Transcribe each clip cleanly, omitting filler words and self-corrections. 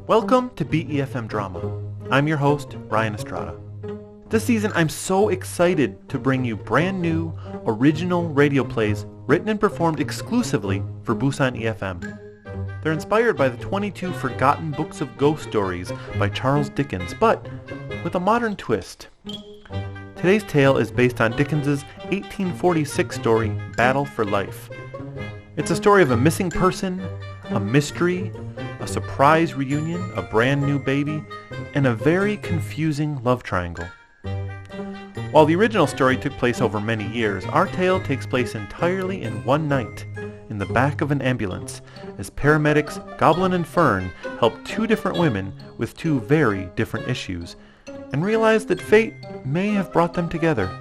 Welcome to BeFM Drama. I'm your host, Ryan Estrada. This season, I'm so excited to bring you brand new, original radio plays written and performed exclusively for Busan EFM. They're inspired by the 22 forgotten books of ghost stories by Charles Dickens, but with a modern twist. Today's tale is based on Dickens's 1846 story, Battle for Life. It's a story of a missing person, a mystery, a surprise reunion, a brand new baby, and a very confusing love triangle. While the original story took place over many years, our tale takes place entirely in one night, in the back of an ambulance, as paramedics Goblin and Fern help two different women with two very different issues, and realize that fate may have brought them together.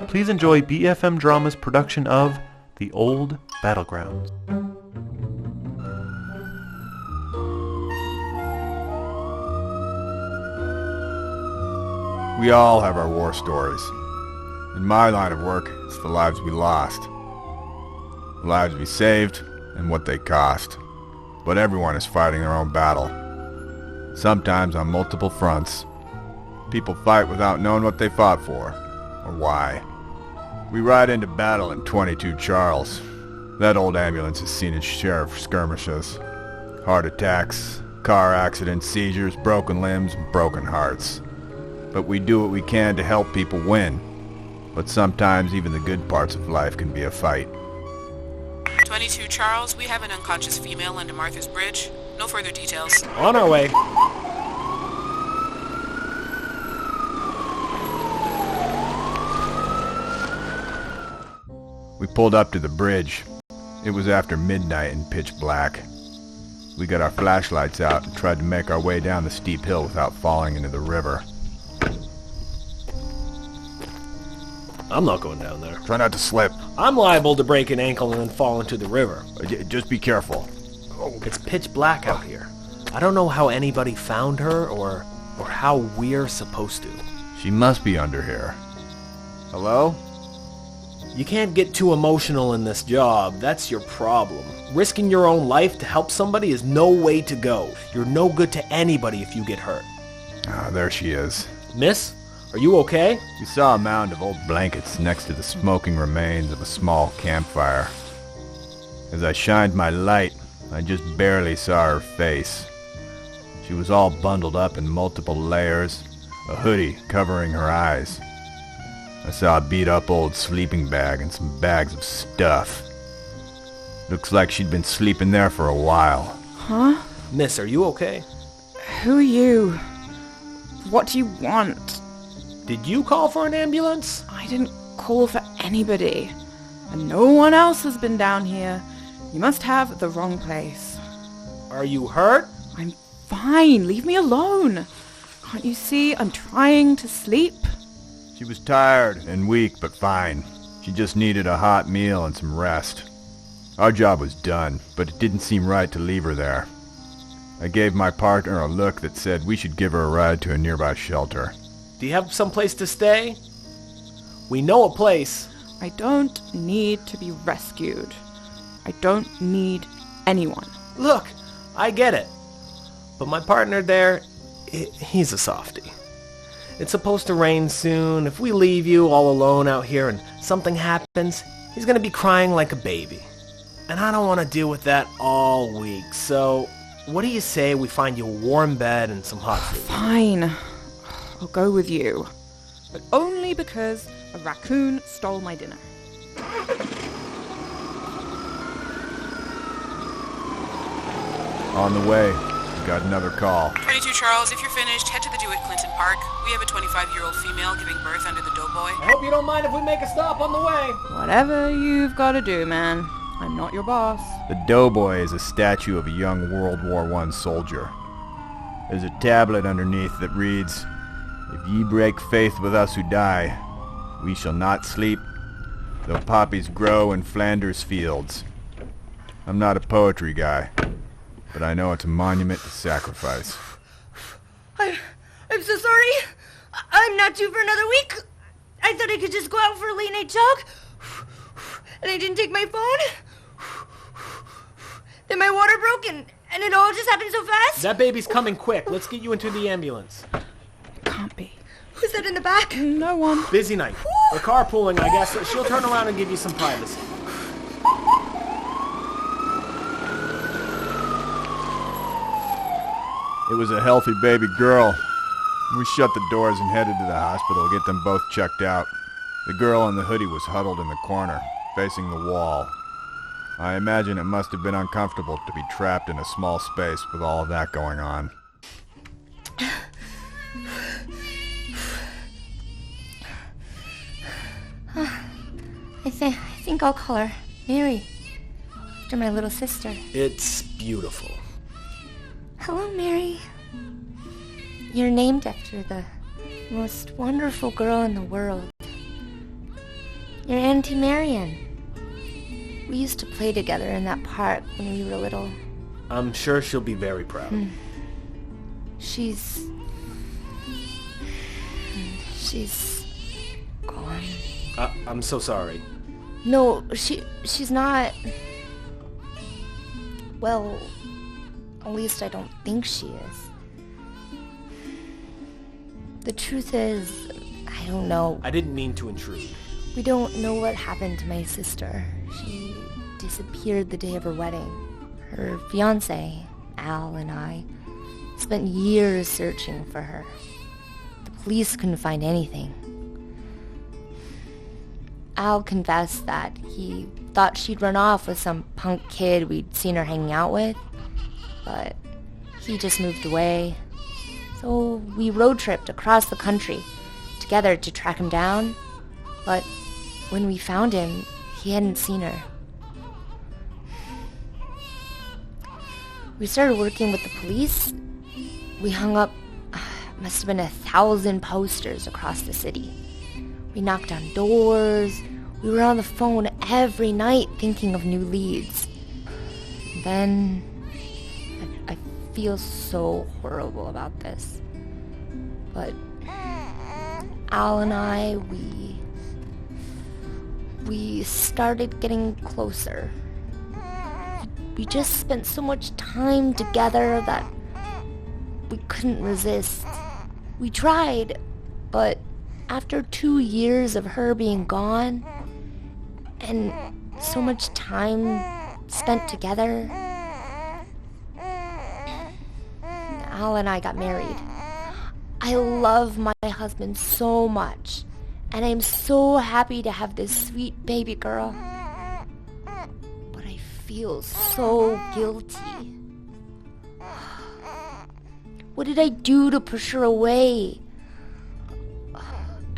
Please enjoy BeFM Drama's production of The Old Battlegrounds. We all have our war stories. In my line of work, it's the lives we lost. The lives we saved, and what they cost. But everyone is fighting their own battle. Sometimes on multiple fronts. People fight without knowing what they fought for, or why. We ride into battle in 22 Charles. That old ambulance has seen its share of skirmishes. Heart attacks, car accidents, seizures, broken limbs, and broken hearts. But we do what we can to help people win. But sometimes even the good parts of life can be a fight. 22 Charles, we have an unconscious female under Martha's Bridge. No further details. On our way. We pulled up to the bridge. It was after midnight and pitch black. We got our flashlights out and tried to make our way down the steep hill without falling into the river. I'm not going down there. Try not to slip. I'm liable to break an ankle and then fall into the river. Just be careful. It's pitch black out here. I don't know how anybody found her or how we're supposed to. She must be under here. Hello? You can't get too emotional in this job. That's your problem. Risking your own life to help somebody is no way to go. You're no good to anybody if you get hurt. Ah, there she is. Miss, are you okay? We saw a mound of old blankets next to the smoking remains of a small campfire. As I shined my light, I just barely saw her face. She was all bundled up in multiple layers, a hoodie covering her eyes. I saw a beat-up old sleeping bag and some bags of stuff. Looks like she'd been sleeping there for a while. Huh? Miss, are you okay? Who are you? What do you want? Did you call for an ambulance? I didn't call for anybody. And no one else has been down here. You must have the wrong place. Are you hurt? I'm fine. Leave me alone. Can't you see I'm trying to sleep? She was tired and weak, but fine. She just needed a hot meal and some rest. Our job was done, but it didn't seem right to leave her there. I gave my partner a look that said we should give her a ride to a nearby shelter. Do you have some place to stay? We know a place. I don't need to be rescued. I don't need anyone. Look, I get it. But my partner there, he's a softie. It's supposed to rain soon. If we leave you all alone out here and something happens, he's gonna be crying like a baby. And I don't want to deal with that all week. So, what do you say we find you a warm bed and some hot food? Fine. I'll go with you. But only because a raccoon stole my dinner. On the way, we got another call. 22 Charles, if you're finished, head to the DeWitt Clinton Park. We have a 25-year-old female giving birth under the doughboy. I hope you don't mind if we make a stop on the way. Whatever you've got to do, man. I'm not your boss. The doughboy is a statue of a young World War I soldier. There's a tablet underneath that reads, "If ye break faith with us who die, we shall not sleep, though poppies grow in Flanders fields." I'm not a poetry guy, but I know it's a monument to sacrifice. I'm so sorry. I'm not due for another week. I thought I could just go out for a late night jog. And I didn't take my phone. Then my water broke and And it all just happened so fast? That baby's coming quick. Let's get you into the ambulance. Can't be. Who's that in the back? No one. Busy night. We're carpooling, I guess. She'll turn around and give you some privacy. It was a healthy baby girl. We shut the doors and headed to the hospital to get them both checked out. The girl in the hoodie was huddled in the corner, facing the wall. I imagine it must have been uncomfortable to be trapped in a small space with all of that going on. I think I'll call her Mary, after my little sister. It's beautiful. Hello, Mary. You're named after the most wonderful girl in the world. You're Auntie Marian. We used to play together in that park when we were little. I'm sure she'll be very proud. She's gone. I'm so sorry. No, she's not. Well, at least I don't think she is. The truth is, I don't know. I didn't mean to intrude. We don't know what happened to my sister. She disappeared the day of her wedding. Her fiancé, Al, and I spent years searching for her. The police couldn't find anything. Al confessed that he thought she'd run off with some punk kid we'd seen her hanging out with, but he just moved away. So we road tripped across the country together to track him down, but when we found him, he hadn't seen her. We started working with the police. We hung up, must have been 1,000 posters across the city. We knocked on doors. We were on the phone every night thinking of new leads. Then I feel so horrible about this. But Al and I, we started getting closer. We just spent so much time together that we couldn't resist. We tried, but after 2 years of her being gone, and so much time spent together, Al and I got married. I love my husband so much, and I'm so happy to have this sweet baby girl. But I feel so guilty. What did I do to push her away?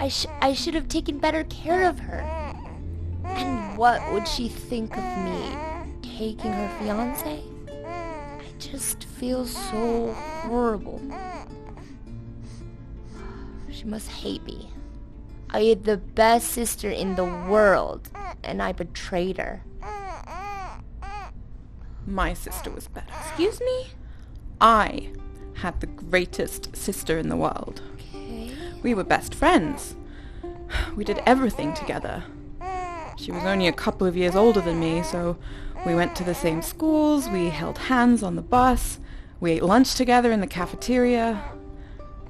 I should have taken better care of her. And what would she think of me taking her fiancé? I just feel so horrible. She must hate me. I had the best sister in the world, and I betrayed her. My sister was better. Excuse me? I had the greatest sister in the world. Okay. We were best friends. We did everything together. She was only a couple of years older than me, so we went to the same schools, we held hands on the bus, we ate lunch together in the cafeteria.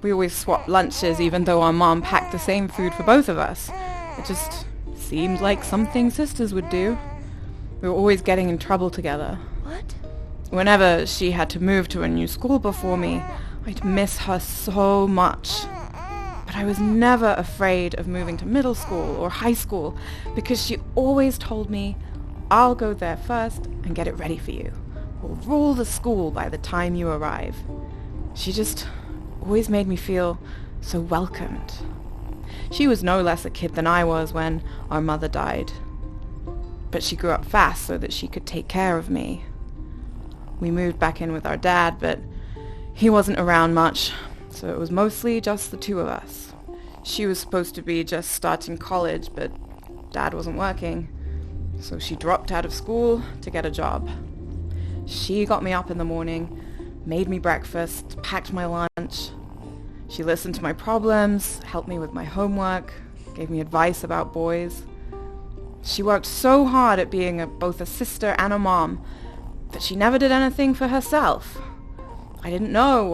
We always swapped lunches even though our mom packed the same food for both of us. It just seemed like something sisters would do. We were always getting in trouble together. What? Whenever she had to move to a new school before me, I'd miss her so much. But I was never afraid of moving to middle school or high school because she always told me, I'll go there first and get it ready for you. We'll rule the school by the time you arrive. She just always made me feel so welcomed. She was no less a kid than I was when our mother died. But she grew up fast so that she could take care of me. We moved back in with our dad, but he wasn't around much, so it was mostly just the two of us. She was supposed to be just starting college, but Dad wasn't working, so she dropped out of school to get a job. She got me up in the morning, made me breakfast, packed my lunch. She listened to my problems, helped me with my homework, gave me advice about boys. She worked so hard at being both a sister and a mom, that she never did anything for herself. I didn't know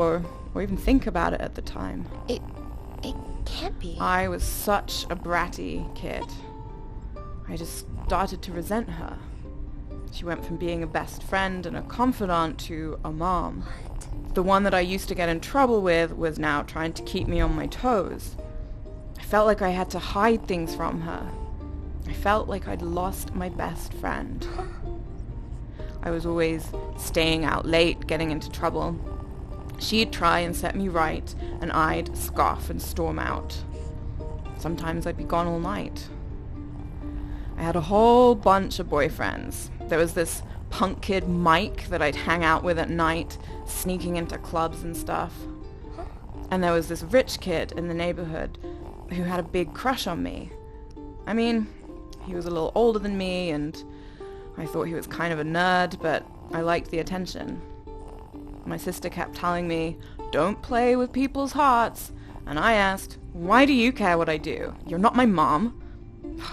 or even think about it at the time. It can't be. I was such a bratty kid. I just started to resent her. She went from being a best friend and a confidant to a mom. What? The one that I used to get in trouble with was now trying to keep me on my toes. I felt like I had to hide things from her. I felt like I'd lost my best friend. I was always staying out late, getting into trouble. She'd try and set me right, and I'd scoff and storm out. Sometimes I'd be gone all night. I had a whole bunch of boyfriends. There was this punk kid Mike that I'd hang out with at night, sneaking into clubs and stuff. And there was this rich kid in the neighborhood who had a big crush on me. I mean, he was a little older than me, and I thought he was kind of a nerd, but I liked the attention. My sister kept telling me, "Don't play with people's hearts." And I asked, "Why do you care what I do? You're not my mom."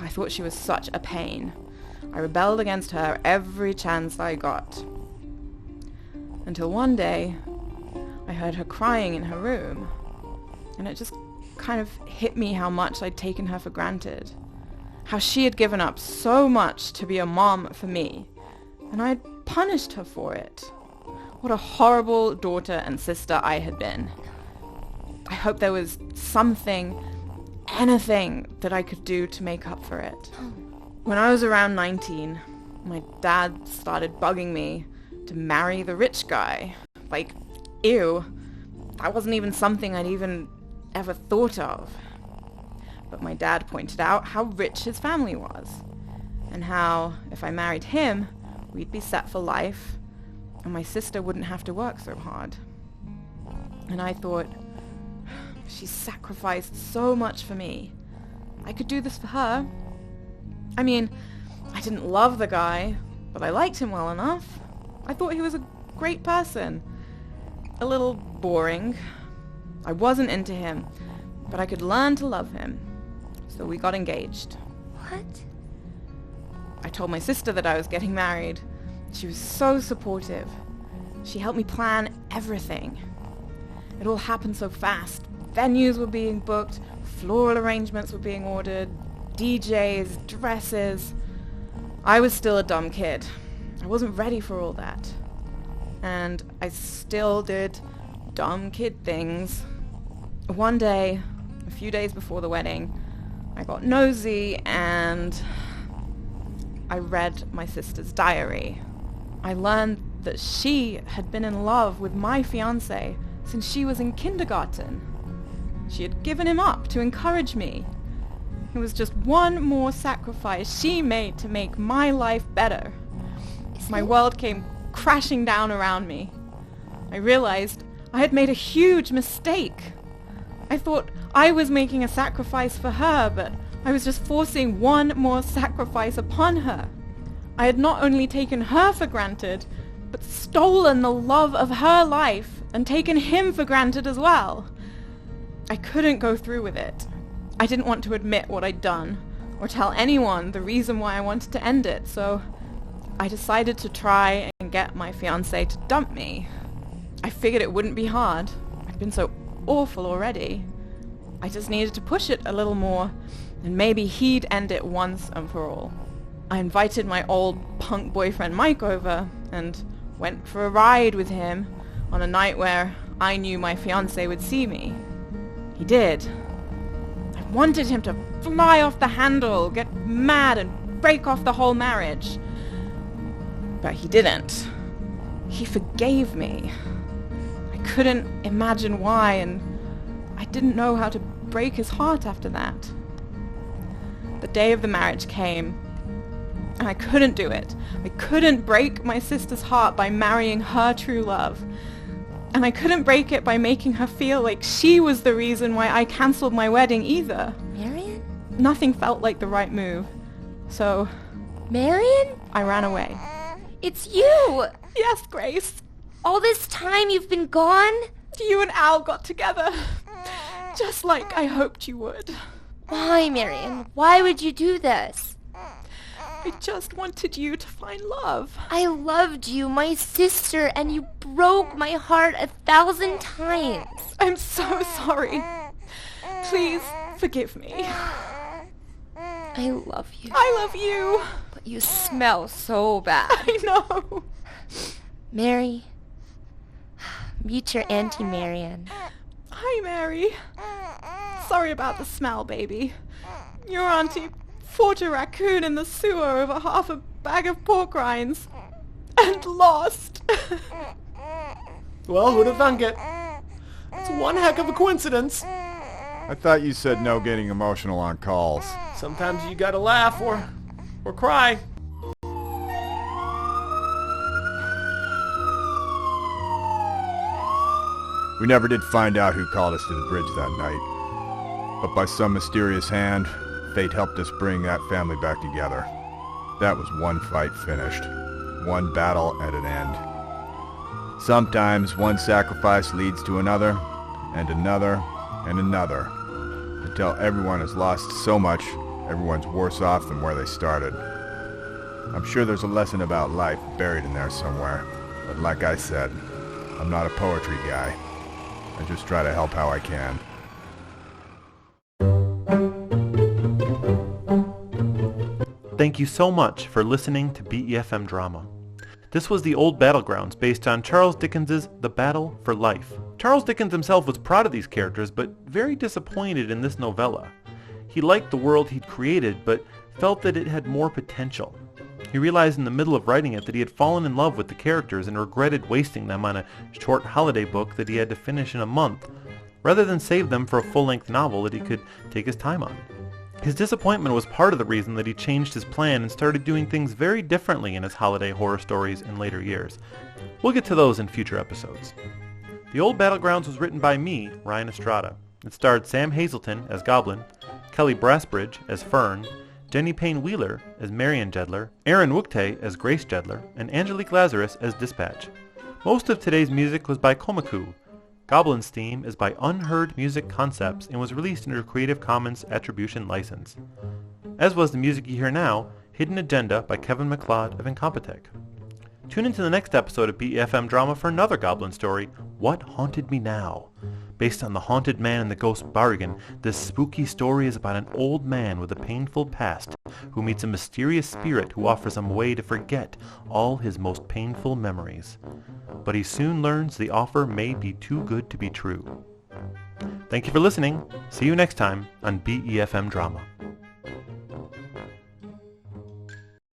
I thought she was such a pain. I rebelled against her every chance I got. Until one day, I heard her crying in her room, and it just kind of hit me how much I'd taken her for granted. How she had given up so much to be a mom for me, and I'd punished her for it. What a horrible daughter and sister I had been. I hoped there was something, anything that I could do to make up for it. When I was around 19, my dad started bugging me to marry the rich guy. Like, ew, that wasn't even something I'd even ever thought of. But my dad pointed out how rich his family was, and how if I married him, we'd be set for life, and my sister wouldn't have to work so hard. And I thought, she sacrificed so much for me. I could do this for her. I mean, I didn't love the guy, but I liked him well enough. I thought he was a great person. A little boring. I wasn't into him, but I could learn to love him. So we got engaged. What? I told my sister that I was getting married. She was so supportive. She helped me plan everything. It all happened so fast. Venues were being booked, floral arrangements were being ordered, DJs, dresses. I was still a dumb kid. I wasn't ready for all that. And I still did dumb kid things. One day, a few days before the wedding, I got nosy and I read my sister's diary. I learned that she had been in love with my fiancé since she was in kindergarten. She had given him up to encourage me. It was just one more sacrifice she made to make my life better. My world came crashing down around me. I realized I had made a huge mistake. I thought I was making a sacrifice for her, but I was just forcing one more sacrifice upon her. I had not only taken her for granted, but stolen the love of her life and taken him for granted as well. I couldn't go through with it. I didn't want to admit what I'd done or tell anyone the reason why I wanted to end it, so I decided to try and get my fiancé to dump me. I figured it wouldn't be hard. I'd been so awful already. I just needed to push it a little more, and maybe he'd end it once and for all. I invited my old punk boyfriend Mike over and went for a ride with him on a night where I knew my fiancé would see me. He did. I wanted him to fly off the handle, get mad, and break off the whole marriage. But he didn't. He forgave me. I couldn't imagine why, and I didn't know how to break his heart after that. The day of the marriage came, and I couldn't do it. I couldn't break my sister's heart by marrying her true love. And I couldn't break it by making her feel like she was the reason why I cancelled my wedding either. Marion? Nothing felt like the right move. So, Marion? I ran away. It's you! Yes, Grace. All this time you've been gone? You and Al got together. Just like I hoped you would. Why, Marion? Why would you do this? I just wanted you to find love. I loved you, my sister, and you broke my heart 1,000 times. I'm so sorry. Please forgive me. I love you. I love you. But you smell so bad. I know. Mary, meet your Auntie Marian. Hi, Mary. Sorry about the smell, baby. Your auntie fought a raccoon in the sewer over half a bag of pork rinds. And lost. Well, who'd have thunk it? It's one heck of a coincidence. I thought you said no getting emotional on calls. Sometimes you gotta laugh or cry. We never did find out who called us to the bridge that night. But by some mysterious hand, fate helped us bring that family back together. That was one fight finished. One battle at an end. Sometimes one sacrifice leads to another, and another, and another, until everyone has lost so much, everyone's worse off than where they started. I'm sure there's a lesson about life buried in there somewhere, but like I said, I'm not a poetry guy. I just try to help how I can. Thank you so much for listening to BeFM Drama. This was the old battlegrounds based on Charles Dickens' The Battle for Life. Charles Dickens himself was proud of these characters, but very disappointed in this novella. He liked the world he'd created, but felt that it had more potential. He realized in the middle of writing it that he had fallen in love with the characters and regretted wasting them on a short holiday book that he had to finish in a month, rather than save them for a full-length novel that he could take his time on. His disappointment was part of the reason that he changed his plan and started doing things very differently in his holiday horror stories in later years. We'll get to those in future episodes. The Old Battlegrounds was written by me, Ryan Estrada. It starred Sam Hazelton as Goblin, Kelly Brassbridge as Fern, Jenny Payne Wheeler as Marion Jedler, Erin Wugtay as Grace Jedler, and Angelique Lazarus as Dispatch. Most of today's music was by Komaku. Goblin's theme is by Unheard Music Concepts and was released under a Creative Commons Attribution license. As was the music you hear now, Hidden Agenda by Kevin MacLeod of Incompetech. Tune into the next episode of BeFM Drama for another Goblin story, What Haunted Me Now? Based on The Haunted Man and the Ghost Bargain, this spooky story is about an old man with a painful past who meets a mysterious spirit who offers him a way to forget all his most painful memories. But he soon learns the offer may be too good to be true. Thank you for listening. See you next time on BeFM Drama.